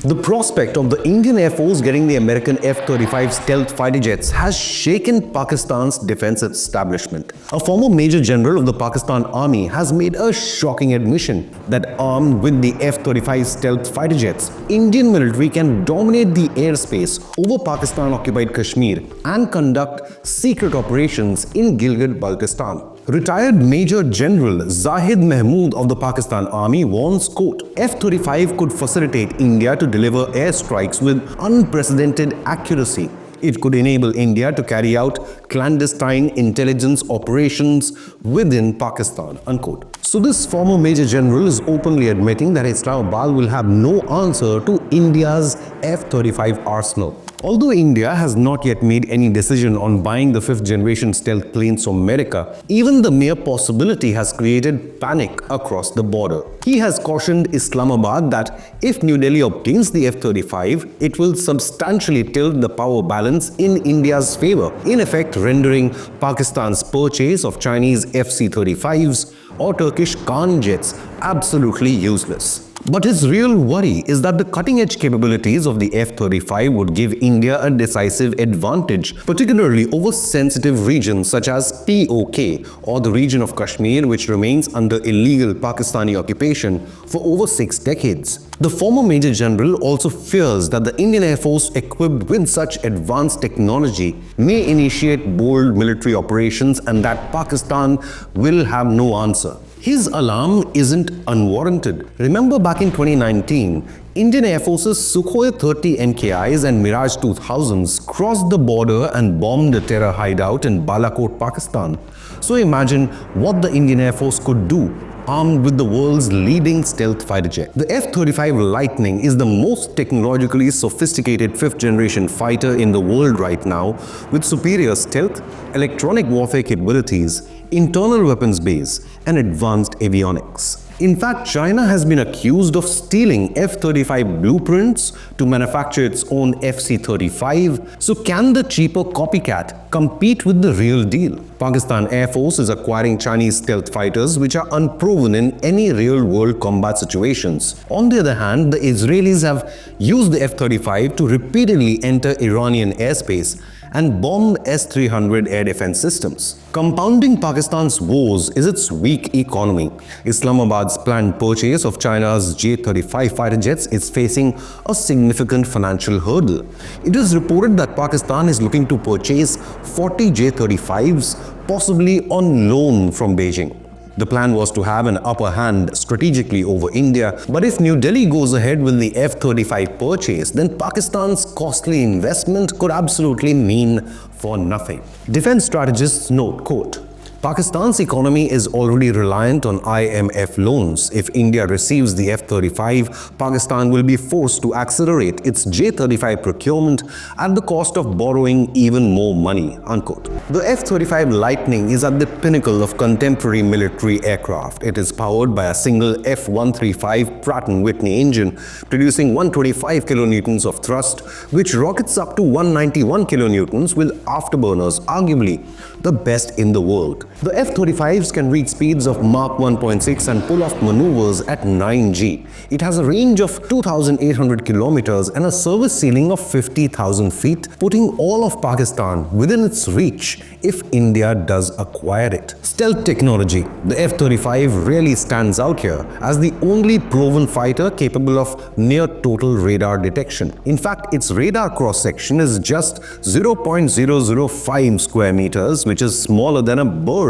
The prospect of the Indian Air Force getting the American F-35 stealth fighter jets has shaken Pakistan's defense establishment. A former Major General of the Pakistan Army has made a shocking admission that armed with the F-35 stealth fighter jets, Indian military can dominate the airspace over Pakistan-occupied Kashmir and conduct secret operations in Gilgit-Baltistan. Retired Major General Zahid Mahmood of the Pakistan Army warns, quote, F-35 could facilitate India to deliver airstrikes with unprecedented accuracy. It could enable India to carry out clandestine intelligence operations within Pakistan, unquote. So this former Major General is openly admitting that Islamabad will have no answer to India's F-35 arsenal. Although India has not yet made any decision on buying the 5th generation stealth planes from America, even the mere possibility has created panic across the border. He has cautioned Islamabad that if New Delhi obtains the F-35, it will substantially tilt the power balance in India's favor, in effect rendering Pakistan's purchase of Chinese FC-35s or Turkish Khan jets absolutely useless. But his real worry is that the cutting-edge capabilities of the F-35 would give India a decisive advantage, particularly over sensitive regions such as POK, or the region of Kashmir which remains under illegal Pakistani occupation for over 6 decades. The former Major General also fears that the Indian Air Force equipped with such advanced technology may initiate bold military operations and that Pakistan will have no answer. His alarm isn't unwarranted. Remember back in 2019, Indian Air Force's Sukhoi 30 MKIs and Mirage 2000s crossed the border and bombed a terror hideout in Balakot, Pakistan. So imagine what the Indian Air Force could do, armed with the world's leading stealth fighter jet. The F-35 Lightning is the most technologically sophisticated 5th generation fighter in the world right now, with superior stealth, electronic warfare capabilities, internal weapons base, and advanced avionics. In fact, China has been accused of stealing F-35 blueprints to manufacture its own FC-35. So can the cheaper copycat compete with the real deal? Pakistan Air Force is acquiring Chinese stealth fighters which are unproven in any real-world combat situations. On the other hand, the Israelis have used the F-35 to repeatedly enter Iranian airspace and bomb S-300 air defense systems. Compounding Pakistan's woes is its weak economy. Islamabad's planned purchase of China's J-35 fighter jets is facing a significant financial hurdle. It is reported that Pakistan is looking to purchase 40 J-35s, possibly on loan from Beijing. The plan was to have an upper hand strategically over India, but if New Delhi goes ahead with the F-35 purchase, then Pakistan's costly investment could absolutely mean for nothing. Defense strategists note, quote, Pakistan's economy is already reliant on IMF loans. If India receives the F-35, Pakistan will be forced to accelerate its J-35 procurement at the cost of borrowing even more money, unquote. The F-35 Lightning is at the pinnacle of contemporary military aircraft. It is powered by a single F-135 Pratt & Whitney engine, producing 125 kilonewtons of thrust, which rockets up to 191 kilonewtons with afterburners, arguably the best in the world. The F-35s can reach speeds of Mach 1.6 and pull off maneuvers at 9G. It has a range of 2,800 kilometers and a service ceiling of 50,000 feet, putting all of Pakistan within its reach if India does acquire it. Stealth technology. The F-35 really stands out here as the only proven fighter capable of near total radar detection. In fact, its radar cross-section is just 0.005 square meters, which is smaller than a bird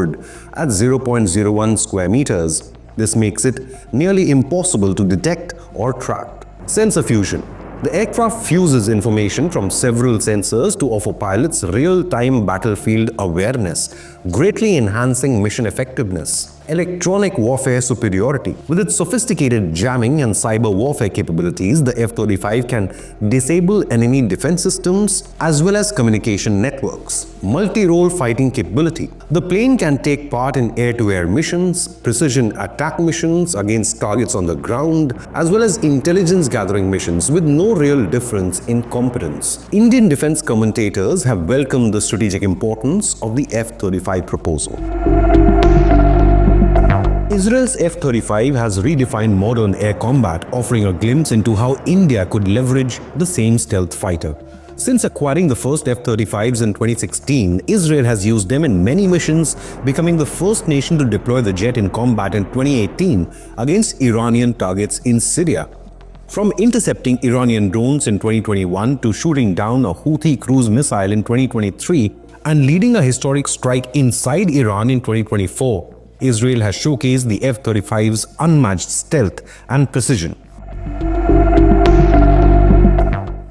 at 0.01 square meters. This makes it nearly impossible to detect or track. Sensor fusion. The aircraft fuses information from several sensors to offer pilots real-time battlefield awareness, greatly enhancing mission effectiveness. Electronic warfare superiority. With its sophisticated jamming and cyber warfare capabilities, the F-35 can disable enemy defense systems as well as communication networks. Multi-role fighting capability. The plane can take part in air-to-air missions, precision attack missions against targets on the ground, as well as intelligence gathering missions with no real difference in competence. Indian defense commentators have welcomed the strategic importance of the F-35 proposal. Israel's F-35 has redefined modern air combat, offering a glimpse into how India could leverage the same stealth fighter. Since acquiring the first F-35s in 2016, Israel has used them in many missions, becoming the first nation to deploy the jet in combat in 2018 against Iranian targets in Syria. From intercepting Iranian drones in 2021 to shooting down a Houthi cruise missile in 2023 and leading a historic strike inside Iran in 2024, Israel has showcased the F-35's unmatched stealth and precision.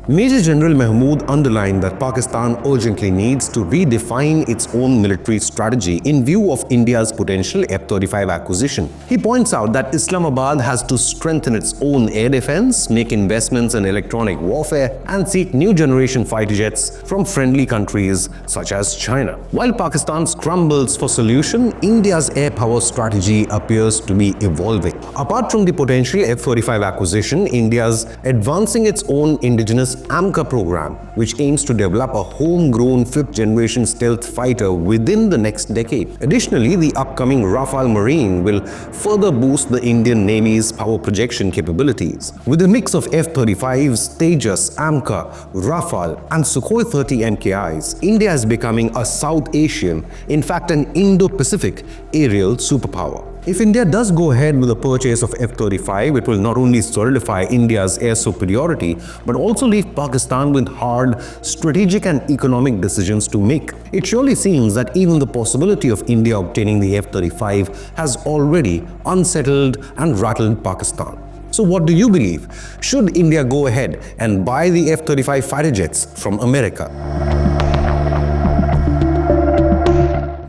Major General Mahmood underlined that Pakistan urgently needs to redefine its own military strategy in view of India's potential F-35 acquisition. He points out that Islamabad has to strengthen its own air defense, make investments in electronic warfare, and seek new generation fighter jets from friendly countries such as China. While Pakistan scrambles for solution, India's air power strategy appears to be evolving. Apart from the potential F-35 acquisition, India's advancing its own indigenous AMCA program, which aims to develop a homegrown fifth-generation stealth fighter within the next decade. Additionally, the upcoming Rafale Marine will further boost the Indian Navy's power projection capabilities. With a mix of F-35s, Tejas, AMCA, Rafale, and Sukhoi 30 MKIs, India is becoming a South Asian, in fact an Indo-Pacific aerial superpower. If India does go ahead with the purchase of F-35, it will not only solidify India's air superiority, but also leave Pakistan with hard strategic and economic decisions to make. It surely seems that even the possibility of India obtaining the F-35 has already unsettled and rattled Pakistan. So what do you believe? Should India go ahead and buy the F-35 fighter jets from America?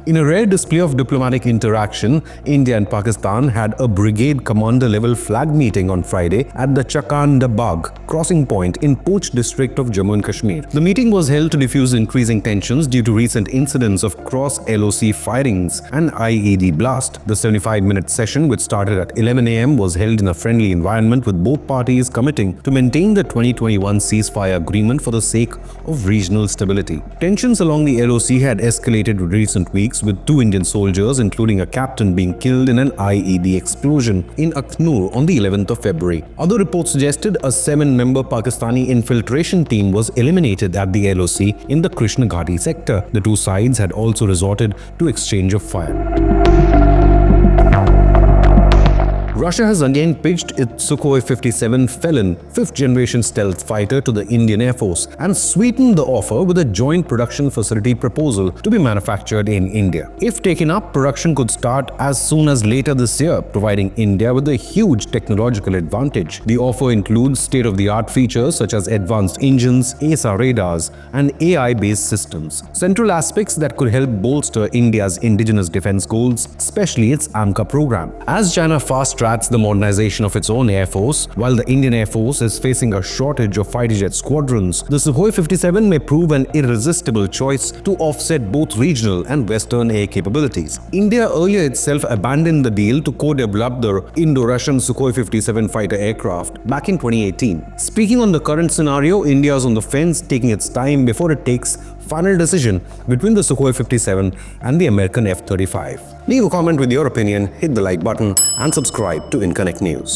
In a rare display of diplomatic interaction, India and Pakistan had a brigade commander-level flag meeting on Friday at the Chakandabagh crossing point in Poonch district of Jammu and Kashmir. The meeting was held to diffuse increasing tensions due to recent incidents of cross-LOC firings and IED blast. The 75-minute session, which started at 11 a.m., was held in a friendly environment with both parties committing to maintain the 2021 ceasefire agreement for the sake of regional stability. Tensions along the LOC had escalated in recent weeks, with 2 Indian soldiers, including a captain, being killed in an IED explosion in Akhnur on the 11th of February. Other reports suggested a 7-member Pakistani infiltration team was eliminated at the LOC in the Krishna Ghati sector. The two sides had also resorted to exchange of fire. Russia has again pitched its Sukhoi 57 Felon 5th-generation stealth fighter to the Indian Air Force and sweetened the offer with a joint production facility proposal to be manufactured in India. If taken up, production could start as soon as later this year, providing India with a huge technological advantage. The offer includes state-of-the-art features such as advanced engines, AESA radars, and AI-based systems, central aspects that could help bolster India's indigenous defense goals, especially its AMCA program. As China fast-tracks the modernization of its own air force, while the Indian Air Force is facing a shortage of fighter jet squadrons, the Sukhoi 57 may prove an irresistible choice to offset both regional and Western air capabilities. India earlier itself abandoned the deal to co-develop the Indo-Russian Sukhoi 57 fighter aircraft back in 2018. Speaking on the current scenario, India is on the fence, taking its time before it takes final decision between the Sukhoi 57 and the American F-35. Leave a comment with your opinion, hit the like button, and subscribe to Inconnect News.